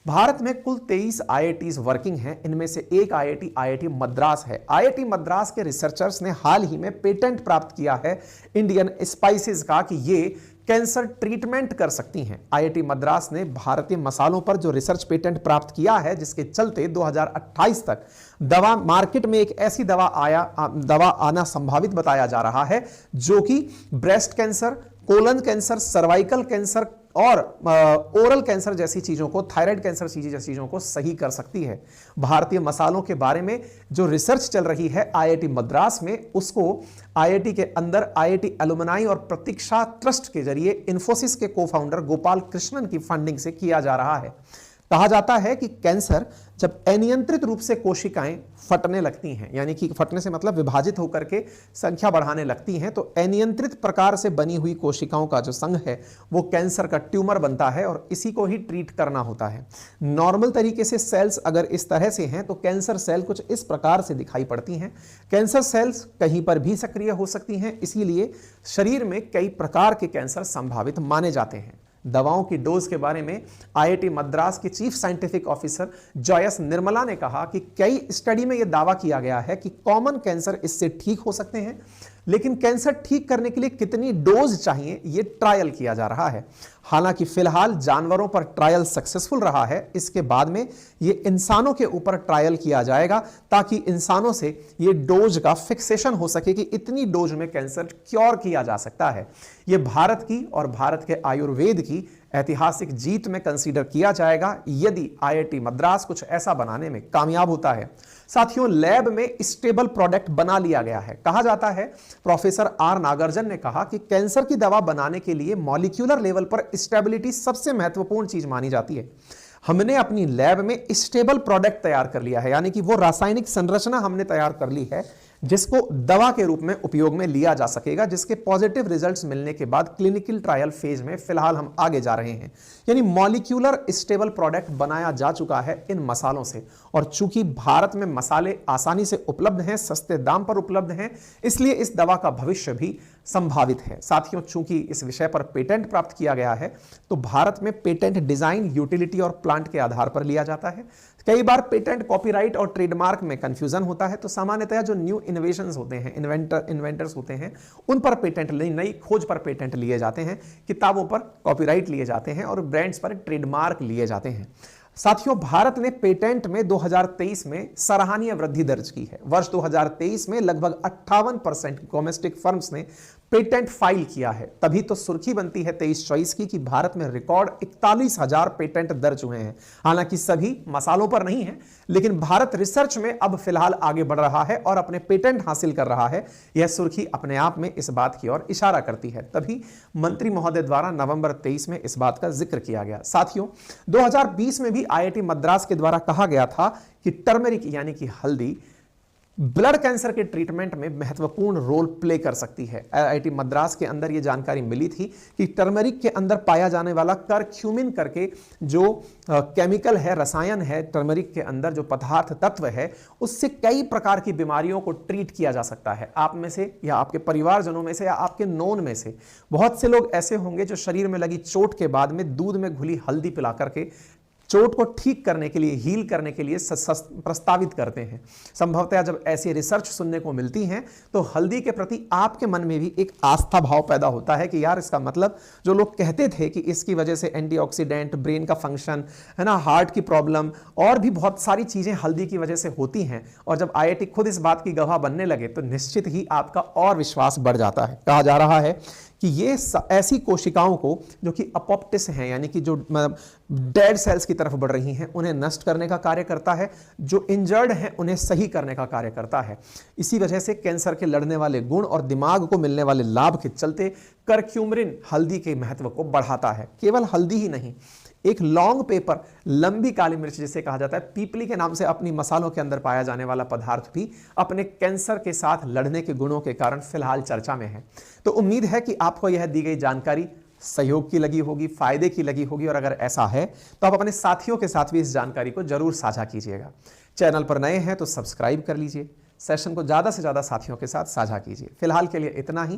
भारत में कुल 23 IITs working हैं। इनमें से एक आईआईटी आईआईटी मद्रास है। आईआईटी मद्रास के रिसर्चर्स ने हाल ही में पेटेंट प्राप्त किया है इंडियन स्पाइसेस का कि ये कैंसर ट्रीटमेंट कर सकती हैं। आईआईटी मद्रास ने भारतीय मसालों पर जो रिसर्च पेटेंट प्राप्त किया है, जिसके चलते 2028 तक दवा मार्केट में एक ऐसी दवा आना संभावित बताया जा रहा है जो कि breast cancer, colon cancer, cervical cancer और ओरल कैंसर जैसी चीजों को, थायराइड कैंसर जैसी चीजों को सही कर सकती है। भारतीय मसालों के बारे में जो रिसर्च चल रही है आईआईटी मद्रास में, उसको आईआईटी के अंदर आईआईटी एलुमनाई और प्रतीक्षा ट्रस्ट के जरिए इन्फोसिस के को-फाउंडर गोपाल कृष्णन की फंडिंग से किया जा रहा है। कहा जाता है कि कैंसर जब अनियंत्रित रूप से कोशिकाएं फटने लगती हैं, यानी कि फटने से मतलब विभाजित होकर के संख्या बढ़ाने लगती हैं, तो अनियंत्रित प्रकार से बनी हुई कोशिकाओं का जो संघ है वो कैंसर का ट्यूमर बनता है और इसी को ही ट्रीट करना होता है। नॉर्मल तरीके से सेल्स अगर इस तरह से हैं तो कैंसर सेल कुछ इस प्रकार से दिखाई पड़ती हैं। कैंसर सेल्स कहीं पर भी सक्रिय हो सकती हैं, इसीलिए शरीर में कई प्रकार के कैंसर संभावित माने जाते हैं। दवाओं की डोज के बारे में आईआईटी मद्रास के chief scientific officer Joyce Nirmala ने कहा कि कई स्टडी में यह दावा किया गया है कि कॉमन कैंसर इससे ठीक हो सकते हैं, लेकिन कैंसर ठीक करने के लिए कितनी डोज चाहिए यह ट्रायल किया जा रहा है। हालांकि फिलहाल जानवरों पर ट्रायल सक्सेसफुल रहा है। इसके बाद में यह इंसानों के ऊपर ट्रायल किया जाएगा ताकि इंसानों से यह डोज का फिक्सेशन हो सके कि इतनी डोज में कैंसर क्योर किया जा सकता है। यह भारत की और भारत के आयुर्वेद की ऐतिहासिक जीत में कंसीडर किया जाएगा यदि आईआईटी मद्रास कुछ ऐसा बनाने में कामयाब होता है। साथियों, लैब में स्टेबल प्रोडक्ट बना लिया गया है। कहा जाता है, प्रोफेसर आर नागार्जुन ने कहा कि कैंसर की दवा बनाने के लिए मॉलिक्यूलर लेवल पर स्टेबिलिटी सबसे महत्वपूर्ण चीज मानी जाती है। हमने अपनी लैब में स्टेबल प्रोडक्ट तैयार कर लिया है, यानी कि वो रासायनिक संरचना हमने तैयार कर ली है जिसको दवा के रूप में उपयोग में लिया जा सकेगा, जिसके पॉजिटिव रिजल्ट्स मिलने के बाद क्लिनिकल ट्रायल फेज में फिलहाल हम आगे जा रहे हैं। यानी मॉलिक्यूलर स्टेबल प्रोडक्ट बनाया जा चुका है इन मसालों से, और चूंकि भारत में मसाले आसानी से उपलब्ध हैं, सस्ते दाम पर उपलब्ध हैं, इसलिए इस दवा का भविष्य भी संभावित है। साथियों, चूंकि इस विषय पर पेटेंट प्राप्त किया गया है तो भारत में पेटेंट डिजाइन, यूटिलिटी और प्लांट के आधार पर लिया जाता है। कई बार पेटेंट, कॉपीराइट और ट्रेडमार्क में कंफ्यूजन होता है, तो सामान्यतः जो न्यू इनोवेशंस होते हैं, इन्वेंटर्स होते हैं, उन पर पेटेंट, नई खोज पर पेटेंट लिए जाते हैं, किताबों पर कॉपीराइट लिए जाते हैं और ब्रांड्स पर ट्रेडमार्क लिए जाते हैं। साथियों, भारत ने पेटेंट में 2023 में सराहनीय वृद्धि दर्ज की है। वर्ष 2023 में लगभग 58% डोमेस्टिक फर्म्स ने पेटेंट फाइल किया है। तभी तो सुर्खी बनती है 23-24 की कि भारत में रिकॉर्ड 41,000 पेटेंट दर्ज हुए हैं। हालांकि सभी मसालों पर नहीं है, लेकिन भारत रिसर्च में अब फिलहाल आगे बढ़ रहा है और अपने पेटेंट हासिल कर रहा है। यह सुर्खी अपने आप में इस बात की ओर इशारा करती है। तभी मंत्री महोदय द्वारा नवंबर 23 में इस बात का जिक्र किया गया। साथियों, 2020 में भी आईआईटी मद्रास के द्वारा कहा गया था कि टर्मरिक यानी कि हल्दी ब्लड कैंसर के ट्रीटमेंट में महत्वपूर्ण रोल प्ले कर सकती है। आईआईटी मद्रास के अंदर यह जानकारी मिली थी कि टर्मरिक के अंदर पाया जाने वाला करक्यूमिन करके जो केमिकल है, रसायन है, टर्मरिक के अंदर जो पदार्थ तत्व है, उससे कई प्रकार की बीमारियों को ट्रीट किया जा सकता है। आप में से या आपके परिवारजनों में से या आपके नोन में से बहुत से लोग ऐसे होंगे जो शरीर में लगी चोट के बाद में दूध में घुली हल्दी पिला करके चोट को ठीक करने के लिए, हील करने के लिए प्रस्तावित करते हैं। संभवतः जब ऐसी रिसर्च सुनने को मिलती हैं तो हल्दी के प्रति आपके मन में भी एक आस्था भाव पैदा होता है कि यार, इसका मतलब जो लोग कहते थे कि इसकी वजह से एंटीऑक्सीडेंट, ब्रेन का फंक्शन है ना, हार्ट की प्रॉब्लम और भी बहुत सारी चीजें हल्दी की वजह से होती हैं, और जब आईआईटी खुद इस बात की गवाह बनने लगे तो निश्चित ही आपका और विश्वास बढ़ जाता है। कहा जा रहा है कि ये ऐसी कोशिकाओं को जो कि अपोप्टिस हैं, यानी कि जो डेड सेल्स की तरफ बढ़ रही हैं, उन्हें नष्ट करने का कार्य करता है, जो इंजर्ड हैं उन्हें सही करने का कार्य करता है। इसी वजह से कैंसर के लड़ने वाले गुण और दिमाग को मिलने वाले लाभ के चलते करक्यूमरिन हल्दी के महत्व को बढ़ाता है। केवल हल्दी ही नहीं, एक लॉन्ग पेपर, लंबी काली मिर्च जिसे कहा जाता है, पीपली के नाम से अपनी मसालों के अंदर पाया जाने वाला पदार्थ भी अपने कैंसर के साथ लड़ने के गुणों के कारण फिलहाल चर्चा में है। तो उम्मीद है कि आपको यह दी गई जानकारी सहयोग की लगी होगी, फायदे की लगी होगी, और अगर ऐसा है तो आप अपने साथियों के साथ भी इस जानकारी को जरूर साझा कीजिएगा। चैनल पर नए हैं तो सब्सक्राइब कर लीजिए, सेशन को ज्यादा से ज्यादा साथियों के साथ साझा कीजिए। फिलहाल के लिए इतना ही।